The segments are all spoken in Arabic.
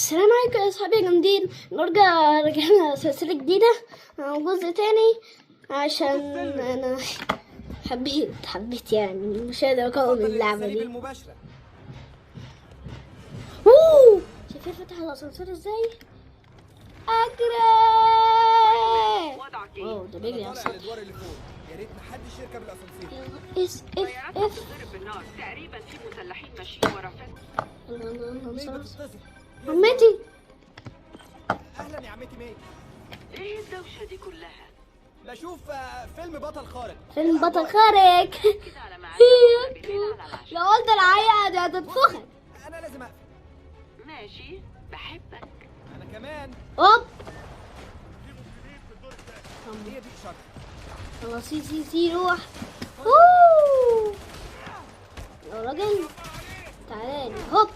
السلام عليكم يا اصحابي يا جامدين. رجعنا سلسلة جديدة، جزء تاني، عشان انا حبيت يعني المشاهدة وكم من اللعبة دي. شايفين فتح الاسانسير ازاي؟ اجري! واو ده بيجري على السطح. يا ريت محدش يركب الاسانسير. اس اف تقريبا في مسلحين ماشيين ورا عمتي. اهلا يا عمتي مي. ايه الدوشه دي كلها؟ بشوف فيلم بطل خارق. فيلم بطل خارق. كده على ميعاد بالليل على العشاء. لو قلت العيا دي هتتفخر. انا لازم اقفل. ماشي، بحبك. انا كمان. اوب هي دي اشاره. يلا سي روح. اوه يا راجل تعالى هوب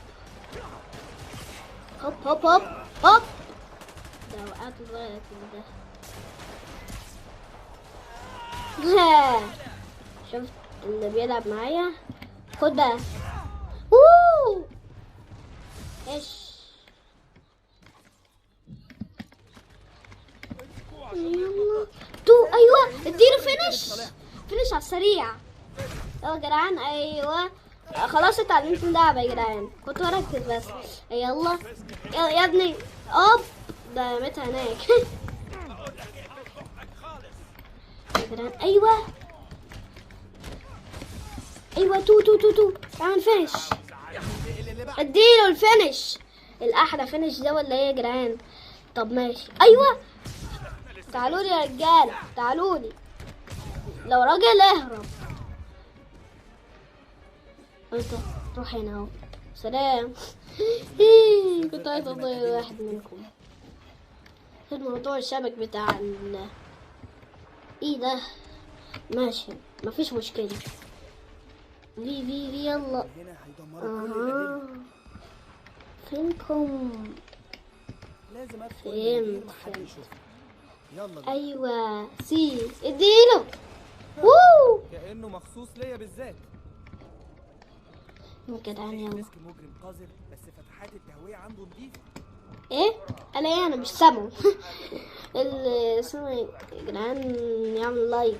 هوب هوب هوب هوب. ده وقعت صغير كده. شفت اللي بيلعب معايا؟ خد بقى. اوه ايش يلا ايوه اديله فينش على السريع. يلا يا جدعان. ايوه خلاص اتعلمت اللعبه يا جدعان، كنت بركز بس. يلا يا ابني. اوب ده متى هناك. يا جدعان ايوه تو اعمل فينش. اديله الفينش الاحلى فينش ده ولا ايه يا جدعان؟ طب ماشي. ايوه تعالوا لي يا رجاله، تعالوا لي. لو راجل اهرب. انت روح هنا اهو. سلام. كنت عايز اضيع واحد منكم. الموضوع الشبك بتاع ايه ده؟ ماشي مفيش مشكلة. في يلا. فينكم؟ لازم ادخل. فهمت. يلا. ايوه سي اديله. ووو كأنه مخصوص ليا بالذات. يا جدعان يلا. مسك مجرم قذر بس فتحات التهوية عنده نضيفة. ايه قال ايه؟ انا مش سامعه. اللي اسمه ايه يا جدعان؟ يعمل لايك.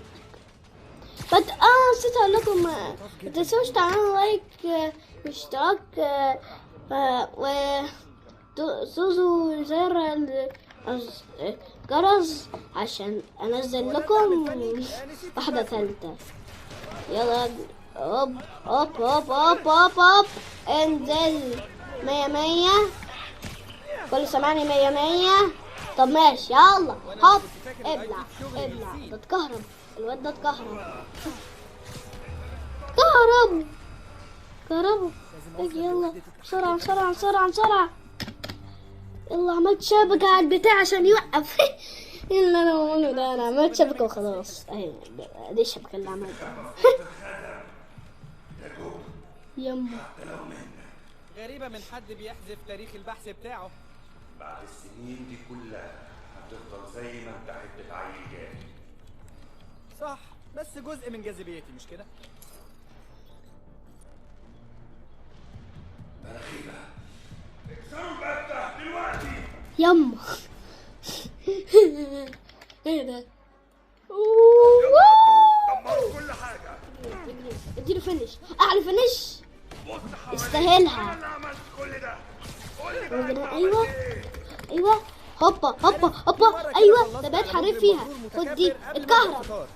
نسيت اقول لكم ما تنسوش تعملوا لايك واشتراك و دوسوا زر الجرس عشان انزل لكم واحدة ثالثة. يلا هوب هوب هوب هوب هوب هوب. انزل 100 كل سمعني 100. طب ماشي يلا هوب. ابلع ده اتكهرب الواد ده كهربه. اجي يلا بسرعة. يلا عملت شبكة على البتاع عشان يوقف. اللي انا بقوله ده انا عملت شبكة وخلاص. اهي دي الشبكة اللي عملتها. يما غريبة من حد بيحذف تاريخ البحث بتاعه. بعد السنين دي كلها هتفضل زي ما انت حتة عيل جاهل. صح، بس جزء من جاذبيتي مش كده؟ مناخيرها اكسروا البتة دلوقتي. يما. ايه ده؟ دمروا كل حاجة. اديله فينش اعلى فينش. بص حواليك. يستاهلها. انا عملت كل ده. ايوه هوبا ايوه ثبات حريف فيها. خد دي اتكهرب.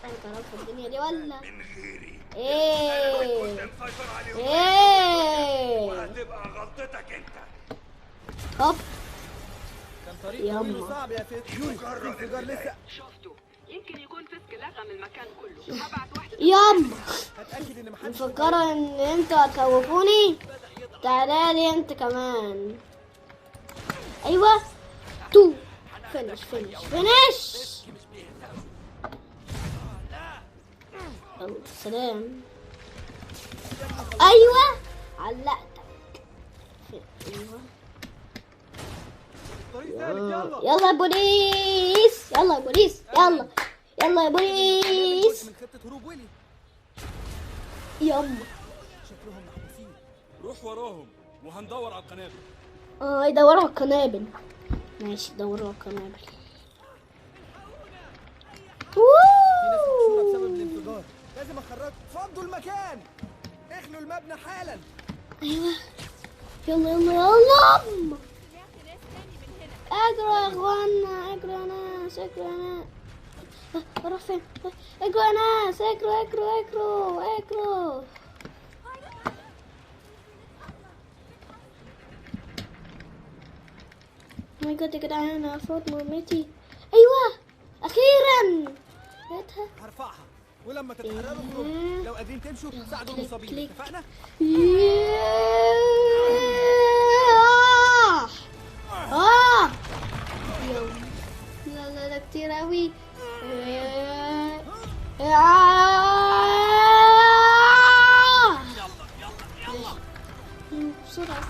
انا كهربت الدنيا دي ولا من غيري ايه؟ كنت مسيطر عليهم. ايه وهتبقى غلطتك انت. هوب. كان طريق يلا. طويل وصعب يا فيت. انفجار لسه. شفته، يمكن يكون فسك لغم المكان كله. هبعت واحدة. يلا هتأكد ان محدش مفكرة ان انتوا هتخوفوني؟ تعالى انت كمان. ايوه تو فينش. يلا سلام. ايوه علقتك. ايوه الطريق ثالث. يلا. يلا يا بوليس. يلا يا بوليس. من خطة هروب ويلي. يلا شكلهم محبوسين. روح وراهم وهندور على القنابل. يدوروا على القنابل. ماشي دوروا على القنابل. في ناس مكسوره بسبب الانفجار، لازم اخرج. فضوا المكان، اخلوا المبنى حالا. ايوه يلا يلا يلا. اجروا يا اخوانا، اجروا يا ناس، اجروا يا ناس. اروح فين؟ اجروا يا ناس، اجروا اجروا اجروا اجروا. ماي جاد يا جدعان، انا فوت مهمتي. ايوه اخيرا لقيتها. هرفعها ولما تتحرروا اخرجوا. لو قادرين تمشوا ساعدوا المصابين، اتفقنا؟ لا لا لا كتير اوي. بسرعة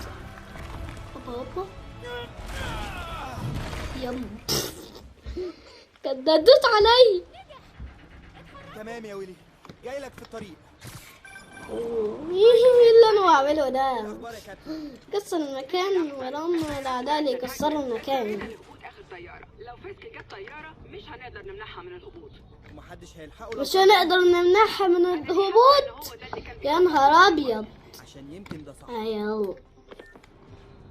هوبا هوبا. يم كانت دوت علي. تمام يا ويلي، جاي لك في الطريق. ايه اللي انا بعمله ده؟ اخبار يا كابتن؟ كسر المكان ولما الاعداء اللي يكسروا المكان. الهبوط اخر طياره، لو فسك جت طياره مش هنقدر نمنعها من الهبوط. ومحدش هيلحقه لو مش هنقدر نمنعها من الهبوط. يا نهار ابيض. عشان يمكن ده صح. ايوه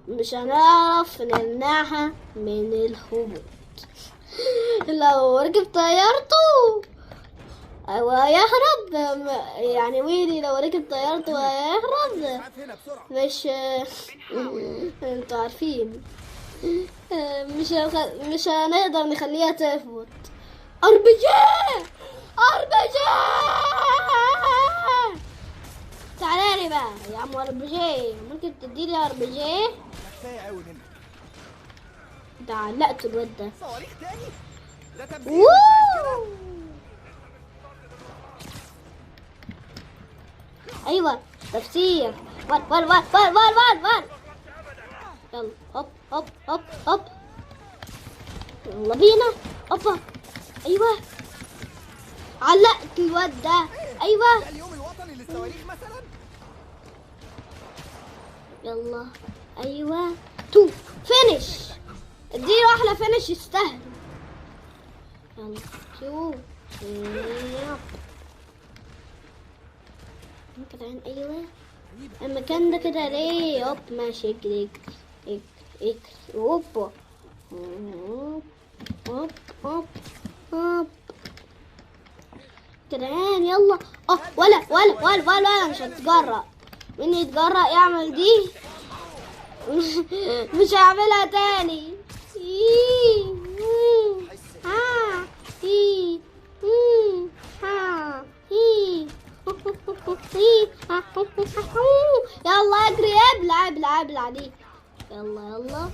مش هنعرف نمنعها من الهبوط. لو ركب طيارته ايوه يهرب. يعني ويلي لو ركب طيارته هيهرب. اسعاف هنا بسرعه. مش انتوا عارفين. مش هنقدر نخليها تفوت. اربجي اربجي. تعالى لي بقى يا عم اربجي، ممكن تديلي اربجي؟ كفايه قوي منك. ده علقت الواد ده. صواريخ تاني؟ ده تمثيل مش ووو. كده. ايوه تفسير. ور ور ور ور ور ور ور. يلا هوب هوب هوب هوب. يلا بينا. اوبا ايوه علقت الواد ده. ايوه ده اليوم الوطني للصواريخ مثلا. يلا ايوه تو فينش. اديله احلى فينش يستاهل. يلا شوف ياب. كده ايوه المكان ده كده ليه؟ ياب ماشي اجري اجري اجري اجري. اوبا هوب هوب هوب هوب. كدهان يلا. ولا مش هتجرأ. مين يتجرأ يعمل دي؟ مش هعملها تاني. يلا اجري ابلع دي. يلا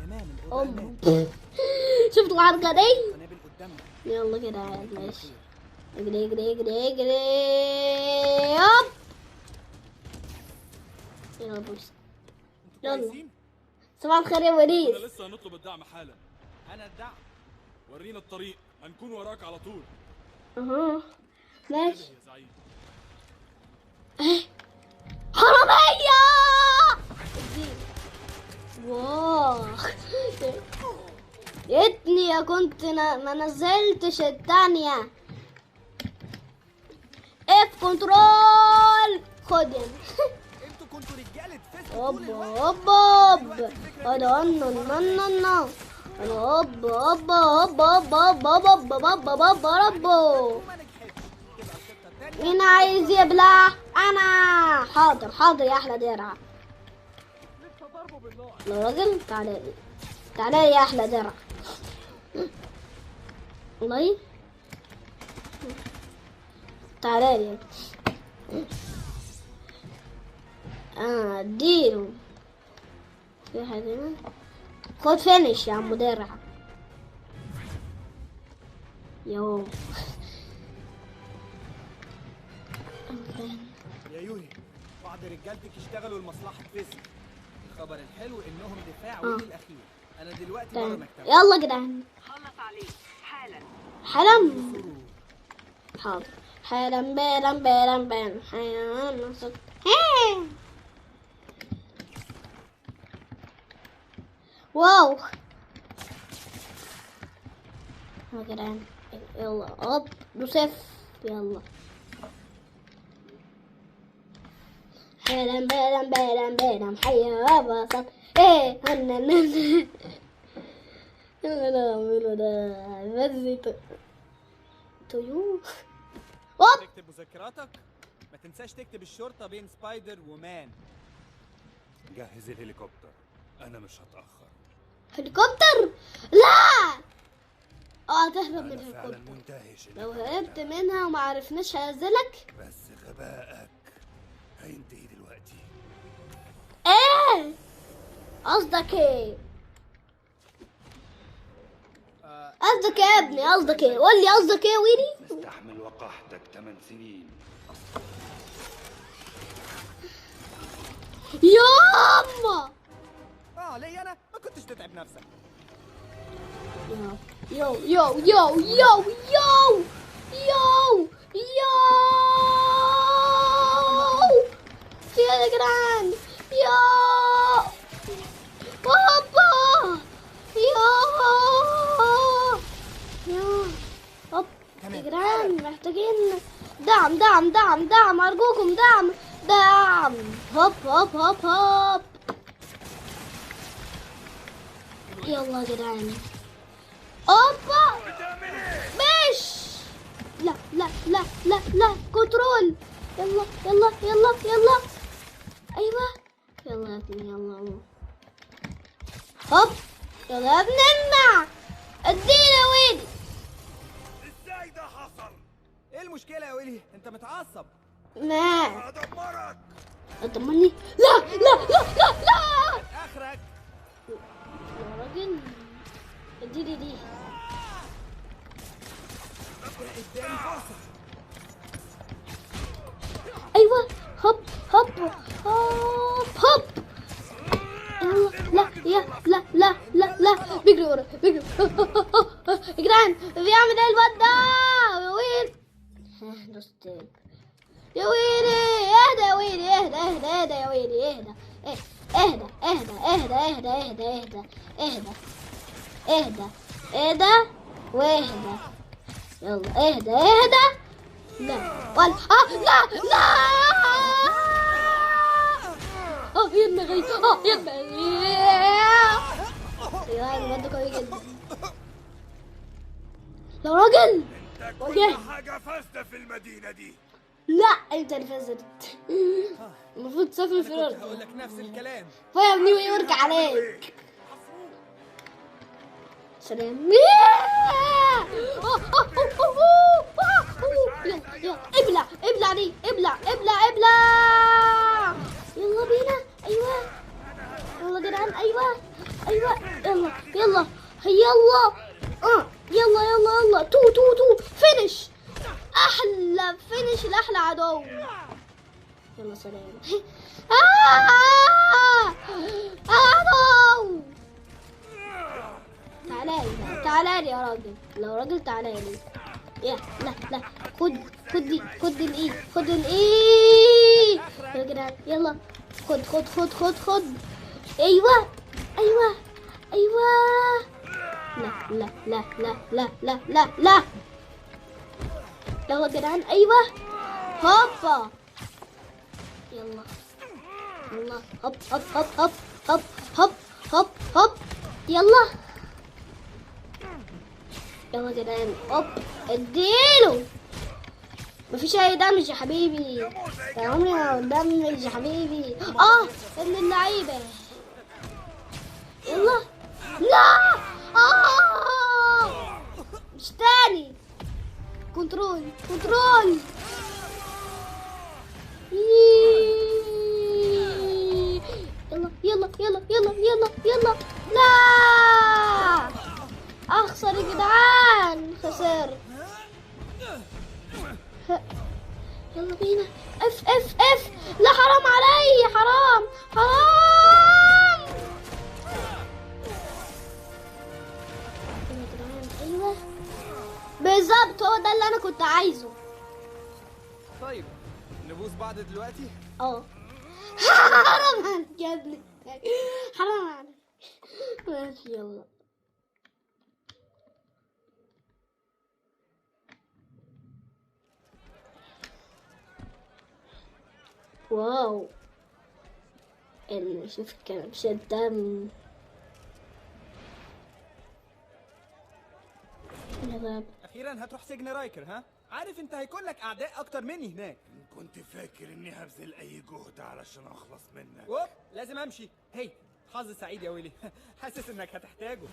تمام. أم. شفت الحركة دي؟ قنابل قدامنا. يلا كده ماشي. اجري اجري اجري اجري. يب يلا بوس. يلا كويسين؟ صباح الخير يا كنا وليد. لسه هنطلب الدعم حالا. انا الدعم. ورينا الطريق، هنكون وراك على طول. اها ماشي. يا زعيم. حرامية. واو يتني كنت ما نزلتش التانية. اف كنترول خد يعني. انتوا كنتوا رجاله فسق هوب طول الوقت. هوب هوب هذا نو هوب هوب هوب هوب هوب هوب هوب هوب هوب. وما نجحتش. تبقى الخطه التانيه. مين عايز يبلع؟ انا حاضر يا احلى درع. لو راجل تعالى يا احلى درع. والله تعالى لي. اديله في حاجة هنا. خد فينش يا عم درع. يوم يا يوري، بعض رجالتك اشتغلوا لمصلحه فسق. الخبر الحلو انهم دفاع ويلي الاخير. انا دلوقتي بره تمام. مكتبي. يلا يا جدعان خلص عليه حالا. حالا. حاضر حالا بيرم حالا. واو يا جدعان، يلا هوب دوس اف، يلا بلم بلم بلم بلم حيا وسط ايه هنن يلا نعمله ده بس طيور هوب. تكتب مذكراتك، ما تنساش تكتب الشرطة بين سبايدر ومان. جهز الهليكوبتر، انا مش هتاخر. هليكوبتر لا، تهرب من انا فعلا الهليكوبتر. مندهش إنك لو عملتها. هربت منها وما عرفناش هنزلك. بس غبائك هينتهي دلوقتي. ايه قصدك ايه؟ قصدك ايه يا ابني؟ قصدك ايه؟ قول لي قصدك ايه يا ويلي؟ استحمل وقاحتك 8 سنين. ياما ليه انا ما كنتش تتعب نفسك. يو يو يو يو يو يو يو في يا جدعان، يو بابا، يو هوب يا جدعان، محتاجين دعم دعم دعم دعم، أرجوكم دعم دعم. هوب هوب هوب هوب، يلا يا جدعان. اوبا مش لا لا لا لا لا كنترول، يلا يلا يلا يلا، ايوه يلا يا ابني، يلا يلا هوب، يلا يا ابني امنع، ادينا يا ويلي. ازاي ده حصل؟ ايه المشكلة يا ويلي؟ انت متعصب. ما هدمرك. اطمني، لا لا لا لا لا اخرك. يا راجل اديني دي. اداني فرصة. ايوه هوب هوب هوب هوب، يلا لا يا لا لا لا لا، بيجري ورا بيجري يا جدعان، بيعمل ايه الواد ده يا ويل؟ دوست يا ويلي، اهدى يا ويلي، اهدى اهدى اهدى يا ويلي، اهدى اهدى اهدى اهدى اهدى اهدى اهدى اهدى اهدى اهدى واهدى، يلا اهدى اهدى، لا ولا لا لا يا دماغي، يا دماغي، يا الواد قوي جدا. يا راجل واجه، حاجة فاسدة في المدينة دي. لا انت اللي فزت، المفروض تسافر في كنت الارض. هقول لك نفس الكلام. فيا ابني ويورك عليك. سلام. يلا يلا ابلع ابلع دي، ابلع ابلع ابلع، يلا بينا، ايوه يلا يا جدعان، ايوه ايوه يلا يلا يلا يلا يلا يلا، تو تو تو فينش، احلى فينش لاحلى عدو. يلا سلام. عدو، تعالى تعالى يا راجل، لو راجل تعالى لي. يا لا لا، خد خد دي، خد الايد، خد الايد يا جدعان، يلا خد خد خد خد خد، ايوه ايوه ايوه، لا لا لا لا لا لا لا لا، يلا يا جدعان، ايوه هوبا، يلا يلا هوب هوب هوب هوب هوب هوب هوب هوب، يلا يلا يا جدعان، هوب اديله، مفيش اي دمج يا حبيبي، يا عمري ما دمج يا حبيبي. ابن اللعيبه، يلا لا، مش تاني، كنترول كنترول، يلا يلا يلا يلا يلا يلا، لا اخسر يا جدعان، خسرت. يلا بينا، اف اف اف، لا حرام علي، حرام حرام يا جدعان، ايوه بالظبط، هو ده اللي انا كنت عايزه. طيب نبوس بعض دلوقتي. حرام عليك يا ابني، حرام عليك. ماشي يلا. واو، شوف الكلبش الدم. اخيرا هتروح سجن رايكر، ها؟ عارف انت هيكون لك اعداء اكتر مني هناك. كنت فاكر اني هبذل اي جهد علشان اخلص منك. اوب، لازم امشي. هي حظ سعيد يا ويلي. حاسس انك هتحتاجه.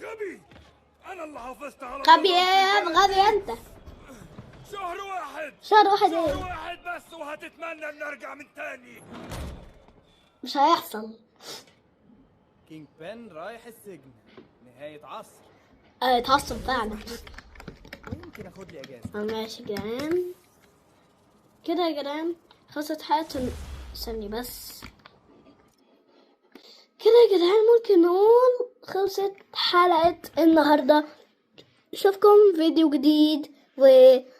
غبي، انا اللي حافظت على غبي ايه؟ غبي انت. شهر واحد شهر واحد شهر ايه؟ واحد بس وهتتمنى ان ارجع من تاني. مش هيحصل. كينج بن رايح السجن، نهاية عصر. اتعصب فعلا. ويمكن اخد لي اجازة. ماشي يا جدعان، كده يا جدعان خلصت حلقة. ثانية بس كده يا جدعان، ممكن نقول خلصت حلقة النهاردة. اشوفكم فيديو جديد وسلام.